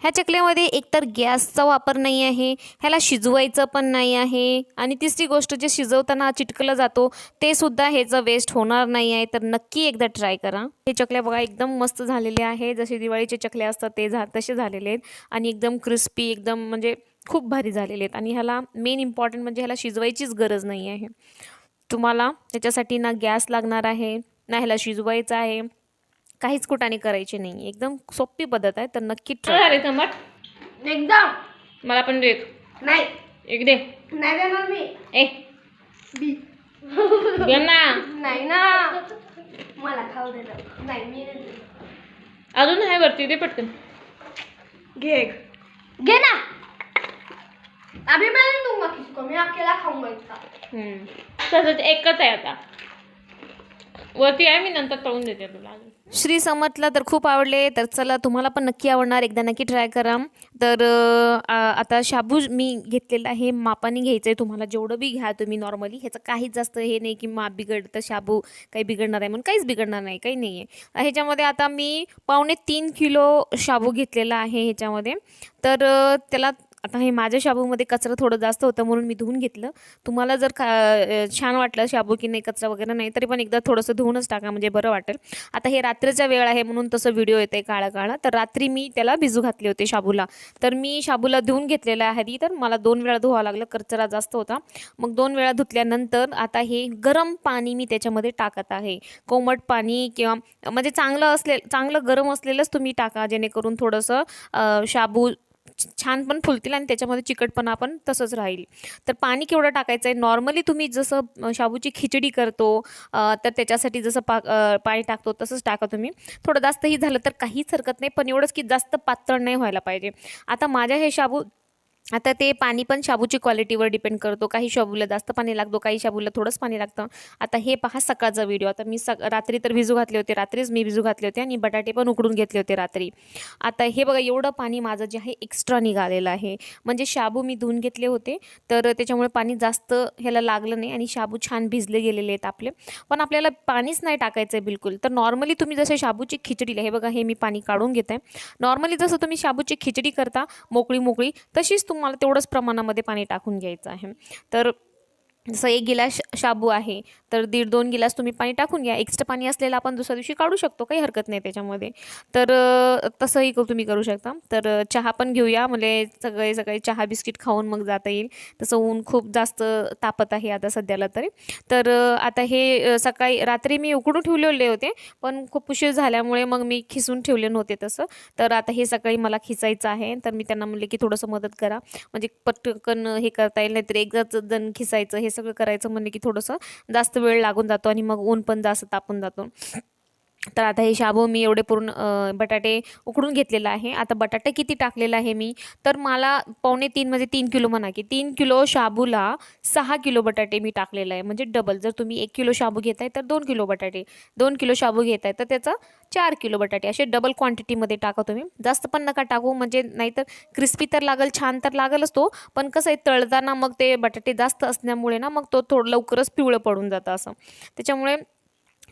ह्या चकल्यामध्ये एकतर गॅसचा वापर नाही आहे, ह्याला शिजवायचं पण नाही आहे आणि तिसरी गोष्ट जे शिजवताना चिटकलं जातो ते सुद्धा ह्याचं वेस्ट होणार नाही आहे. तर नक्की एकदा ट्राय करा. हे चकल्या बघा एकदम मस्त झालेले आहे, जसे दिवाळीचे चकले असतात ते तसे झालेले आहेत आणि एकदम क्रिस्पी एकदम म्हणजे खूप भारी झालेले आहेत. आणि ह्याला मेन इम्पॉर्टंट म्हणजे ह्याला शिजवायचीच गरज नाही आहे. तुम्हाला त्याच्यासाठी ना गॅस लागणार आहे ना ह्याला शिजवायचं आहे, काहीच कुटाने करायची नाही. एकदम सोपी पद्धत आहे, तर नक्की ट्राय करा. एकदम मला पण दे. नाही एक दे. नाही देणार मी. ए बी दे ना. नाही ना, मला खाऊ दे ना. नाही मी नाही देणार. अजून आहे वरती, दे पटकन. घे घे ना. अभी मैं नहीं दूंगा किसी को, मैं अकेला खाऊंगा इसका. तसंच एकच आहे आता, वरती आहे, मी नंतर तळून देते तुला. श्री समतला तर खूप आवडले, तर चला तुम्हाला पण नक्की आवडणार, एकदा नक्की ट्राय करा. तर आता शाबू मी घेतलेला आहे, मापाने घ्यायचं आहे तुम्हाला, जेवढं बी घ्या तुम्ही नॉर्मली. ह्याचं काहीच जास्त हे नाही की माप बिघडतं, शाबू काही बिघडणार आहे म्हणून. काहीच बिघडणार नाही, काही नाही आहे ह्याच्यामध्ये. आता मी 2.25 किलो शाबू घेतलेला आहे ह्याच्यामध्ये. तर त्याला आता हे माझ्या शाबूमध्ये कचरा थोडं जास्त होतं म्हणून मी धुवून घेतलं. तुम्हाला जर छान वाटलं शाबू की नाही कचरा वगैरे नाही, तरी पण एकदा थोडंसं धुवूनच टाका म्हणजे बरं वाटेल. आता हे रात्रीचा वेळ आहे म्हणून तसं व्हिडिओ येते काळा काळा. तर रात्री मी त्याला भिजू घातले होते शाबूला. तर मी शाबूला धुवून घेतलेला आहे आधी, तर मला 2 वेळा धुवावं लागलं, कचरा जास्त होता. मग 2 वेळा धुतल्यानंतर आता हे गरम पाणी मी त्याच्यामध्ये टाकत आहे. कोमट पाणी किंवा म्हणजे चांगलं गरम असलेलंच तुम्ही टाका, जेणेकरून थोडंसं शाबू छान पण फुलतील आणि त्याच्यामध्ये चिकटपणा पण तसंच राहील. तर पाणी केवढं टाकायचं आहे, नॉर्मली तुम्ही जसं शाबूची खिचडी करतो तर त्याच्यासाठी जसं पाणी टाकतो तसंच टाका तुम्ही. थोडं जास्तही झालं तर काहीच हरकत नाही, पण एवढंच की जास्त पातळ नाही व्हायला पाहिजे. आता माझ्या हे शाबू, आता ते पाणी पण शाबूची क्वालिटीवर डिपेंड करतो. काही शाबूला जास्त पाणी लागतो, काही शाबूला थोडंच पाणी लागतं. आता हे पहा सकाळचा व्हिडिओ. आता मी रात्री तर भिजू घातले होते, रात्रीच मी भिजू घातले होते आणि बटाटे पण उकडून घेतले होते रात्री. आता हे बघा एवढं पाणी माझं जे आहे एक्स्ट्रा निघालेलं आहे, म्हणजे शाबू मी धुवून घेतले होते तर त्याच्यामुळे पाणी जास्त ह्याला लागलं नाही आणि शाबू छान भिजले गेलेले आहेत आपले. पण आपल्याला पाणीच नाही टाकायचं आहे बिलकुल. तर नॉर्मली तुम्ही जसे शाबूची खिचडीला, हे बघा हे मी पाणी काढून घेत आहे, नॉर्मली जसं तुम्ही शाबूची खिचडी करता मोकळी तशीच तुम्हाला तेवढंच प्रमाणामध्ये पाणी टाकून घ्यायचं आहे. तर जसं 1 गिलास शाबू आहे तर 1.5-2 गिलास तुम्ही पाणी टाकून घ्या. एक्स्ट्रा पाणी असलेलं आपण दुसऱ्या दिवशी काढू शकतो, काही हरकत नाही त्याच्यामध्ये. तर तसंही तुम्ही करू शकता. तर चहा पण घेऊया, म्हणजे सकाळी चहा बिस्किट खाऊन मग जाता येईल. तसं ऊन खूप जास्त तापत आहे आता सध्याला तरी. तर आता हे रात्री मी उकडून ठेवलेले होते, पण खूप उशीर झाल्यामुळे मग मी खिसून ठेवले नव्हते तसं. तर आता हे सकाळी मला खिसायचं आहे, तर मी त्यांना म्हणले की थोडंसं मदत करा, म्हणजे पटकन हे करता येईल. नाहीतर एकदाच जण खिसायचं हे सगळं करायचं म्हणले की थोडंसं जास्त वेळ लागून जातो आणि मग ऊन पण जास्त तापून जातो. तर आता हे शाबू मी एवढे पूर्ण बटाटे उकडून घेतलेला आहे. आता बटाटे किती टाकलेला आहे मी, तर मला 2.25 म्हणजे 3 किलो म्हणा की 3 किलो शाबूला 6 किलो बटाटे मी टाकलेला आहे, म्हणजे डबल. जर तुम्ही 1 किलो शाबू घेताय तर 2 किलो बटाटे, 2 किलो शाबू घेताय तर त्याचं 4 किलो बटाटे, असे डबल क्वांटिटीमध्ये टाका तुम्ही. जास्त पण नका टाकू, म्हणजे नाहीतर क्रिस्पी तर लागल, छान तर लागलच तो, पण कसं आहे तळताना मग ते बटाटे जास्त असल्यामुळे ना मग तो थोडं लवकरच पिवळं पडून जातं असं. त्याच्यामुळे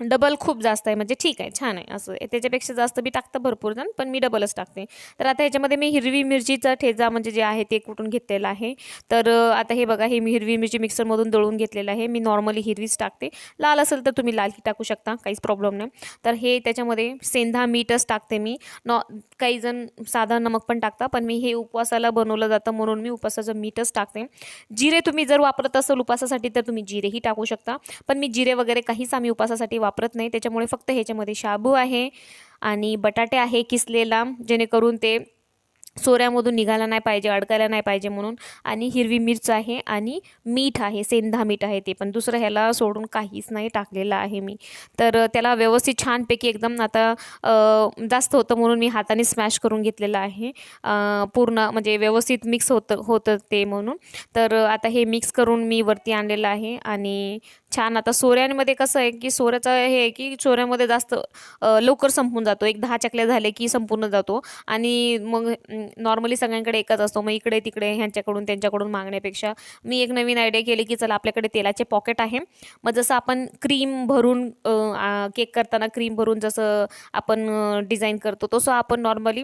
डबल खूप जास्त आहे, म्हणजे ठीक आहे, छान आहे असं. त्याच्यापेक्षा जास्त बी टाकतं भरपूर जण, पण मी डबलच टाकते. तर आता ह्याच्यामध्ये मी हिरवी मिरचीचा ठेचा म्हणजे जे आहे ते कुटून घेतलेलं आहे. तर आता हे बघा, हे मी हिरवी मिरची मिक्सरमधून दळून घेतलेलं आहे. मी नॉर्मली हिरवीच टाकते, लाल असेल तर तुम्ही लालही टाकू शकता, काहीच प्रॉब्लेम नाही. तर हे त्याच्यामध्ये सेंधा मीठच टाकते मी. काही जण साधा नमक पण टाकता, पण मी हे उपवासाला बनवलं जातं म्हणून मी उपवासाचं मीठच टाकते. जिरे तुम्ही जर वापरत असाल उपवासासाठी तर तुम्ही जिरेही टाकू शकता, पण मी जिरे वगैरे काहीच आम्ही उपवासासाठी वापरत नाही. त्याच्यामुळे फक्त ह्याच्यामध्ये शाबू आहे आणि बटाटे आहे किसलेला, जेणेकरून ते सोऱ्यामधून निघायला नाही पाहिजे, अडकायला नाही पाहिजे म्हणून. आणि हिरवी मिरच आहे आणि मीठ आहे, सेंधा मीठ आहे ते पण. दुसरं ह्याला सोडून काहीच नाही टाकलेलं आहे मी. तर त्याला व्यवस्थित छानपैकी एकदम, आता जास्त होतं म्हणून मी हाताने स्मॅश करून घेतलेलं आहे पूर्ण, म्हणजे व्यवस्थित मिक्स होतं ते म्हणून. तर आता हे मिक्स करून मी वरती आणलेलं आहे आणि छान. आता सोऱ्यांमध्ये कसं आहे की सोऱ्याचं हे आहे की सोऱ्यामध्ये जास्त लवकर संपून जातो, 10 चकल्या झाले की संपूर्ण जातो. आणि मग नॉर्मली सगळ्यांकडे एकच असतो, मग इकडे तिकडे ह्यांच्याकडून त्यांच्याकडून मागण्यापेक्षा मी एक नवीन आयडिया केली की चला आपल्याकडे तेलाचे पॉकेट आहे. मग जसं आपण क्रीम भरून केक करताना क्रीम भरून जसं आपण डिझाईन करतो तसं आपण नॉर्मली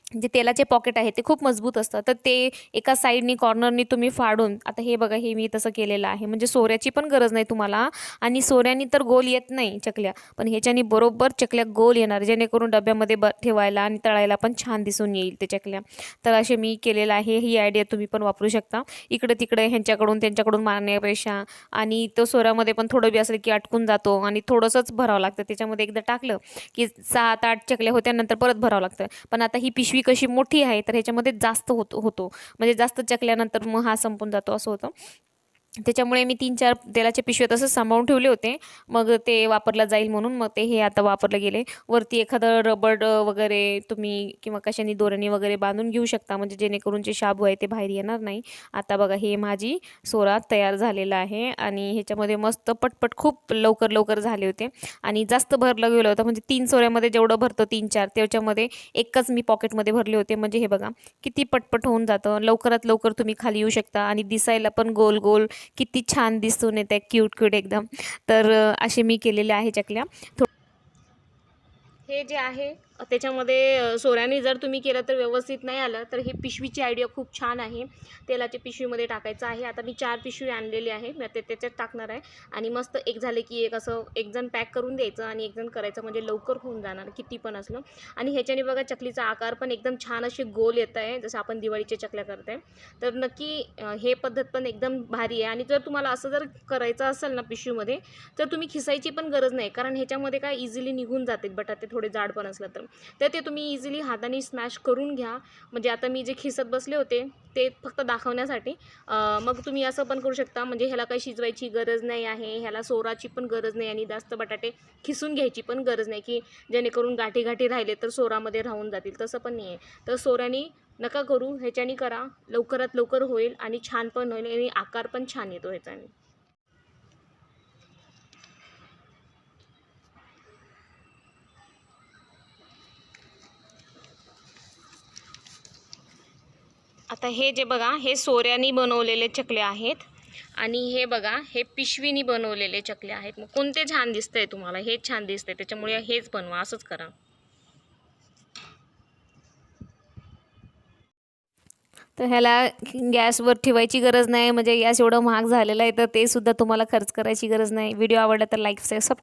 जे तेलाचे पॉकेट आहे ते खूप मजबूत असतं, तर ते एका साईडनी कॉर्नरनी तुम्ही फाडून, आता हे बघा हे मी तसं केलेलं आहे. म्हणजे सोऱ्याची पण गरज नाही तुम्हाला आणि सोऱ्यानी तर गोल येत नाही चकल्या, पण ह्याच्यानी बरोबर चकल्या गोल येणार, जेणेकरून डब्यामध्ये ठेवायला आणि तळायला पण छान दिसून येईल ते चकल्या. तर असे मी केलेलं आहे. ही आयडिया तुम्ही पण वापरू शकता. इकडे तिकडे ह्यांच्याकडून त्यांच्याकडून मारण्यापेक्षा. आणि तो सोऱ्यामध्ये पण थोडं बी असलं की अटकून जातो आणि थोडंसंच भरावं लागतं. त्याच्यामध्ये एकदा टाकलं की 7-8 चकल्या होत्या, नंतर परत भरावं लागतं. पण आता ही पिशवी कशी मोठी आहे तर ह्याच्यामध्ये जास्त होतो म्हणजे जास्त चकल्यानंतर मग हा संपून जातो असं होतं. त्याच्यामुळे मी 3-4 तेलाचे पिशव्या तसंच सांभाळून ठेवले होते. मग ते वापरला जाईल म्हणून मग ते हे आता वापरले गेले. वरती एखादं रबर वगैरे तुम्ही किंवा कशाने दोऱ्याने वगैरे बांधून घेऊ शकता, म्हणजे जेणेकरून जे शाबू आहे ते बाहेर येणार नाही. आता बघा हे माझी सोरा तयार झालेला आहे आणि ह्याच्यामध्ये मस्त पटपट खूप लवकर लवकर झाले होते आणि जास्त भरलं गेलं होतं. म्हणजे 3 सोऱ्यामध्ये जेवढं भरतं 3-4 त्याच्यामध्ये एकच मी पॉकेटमध्ये भरले होते. म्हणजे हे बघा किती पटपट होऊन जातं. लवकरात लवकर तुम्ही खाली येऊ शकता आणि दिसायला पण गोल गोल किती छान दिसून येते, क्यूट क्यूट एकदम. तर असे मी केलेले आहे चकल्या. हे जे आहे त्याच्यामध्ये सोऱ्याने जर तुम्ही केलं तर व्यवस्थित नाही आलं, तर ही पिशवीची आयडिया खूप छान आहे. तेलाच्या पिशवीमध्ये टाकायचं आहे. आता मी 4 पिशवी आणलेली आहे, मी ते त्याच्यात टाकणार आहे आणि मस्त एक झाले की एक असं एक जण पॅक करून द्यायचं आणि एक जण करायचं, म्हणजे लवकर होऊन जाणार किती पण असलं. आणि ह्याच्याने बघा चकलीचा आकार पण एकदम छान असे गोल येत आहे, जसं आपण दिवाळीच्या चकल्या करते. तर नक्की हे पद्धत पण एकदम भारी आहे. आणि जर तुम्हाला असं जर करायचं असेल ना पिशवीमध्ये, तर तुम्ही खिसायची पण गरज नाही, कारण ह्याच्यामध्ये काय इझिली निघून जाते बटाटे, थोडे जाड पण असलं तर ते तुम्ही इझिली हाताने स्मॅश करून घ्या. म्हणजे आता मी जे खिसत बसले होते ते फक्त दाखवण्यासाठी. मग तुम्ही असं पण करू शकता, म्हणजे ह्याला काही शिजवायची गरज नाही आहे, ह्याला सोराची पण गरज नाही आणि जास्त बटाटे खिसून घ्यायची पण गरज नाही, की जेणेकरून गाठी गाठी राहिले तर सोरामध्ये राहून जातील, तसं पण नाही आहे. तर सोऱ्याने नका करू, ह्याच्याने करा, लवकरात लवकर होईल आणि छान पण होईल आणि आकार पण छान येतो ह्याच्याने. आता हे जे बघा हे सोऱ्यानी बनवलेले चकले आहेत आणि हे बघा हे पिशवीनी बनवलेले चकले आहेत. मग कोणते छान दिसतंय तुम्हाला? हेच छान दिसतंय, त्याच्यामुळे हेच बनवा, असंच करा. तर ह्याला गॅसवर ठेवायची गरज नाही, म्हणजे गॅस एवढं महाग झालेलं आहे तर ते सुद्धा तुम्हाला खर्च करायची गरज नाही. व्हिडिओ आवडला तर लाईक सबस्क्राईब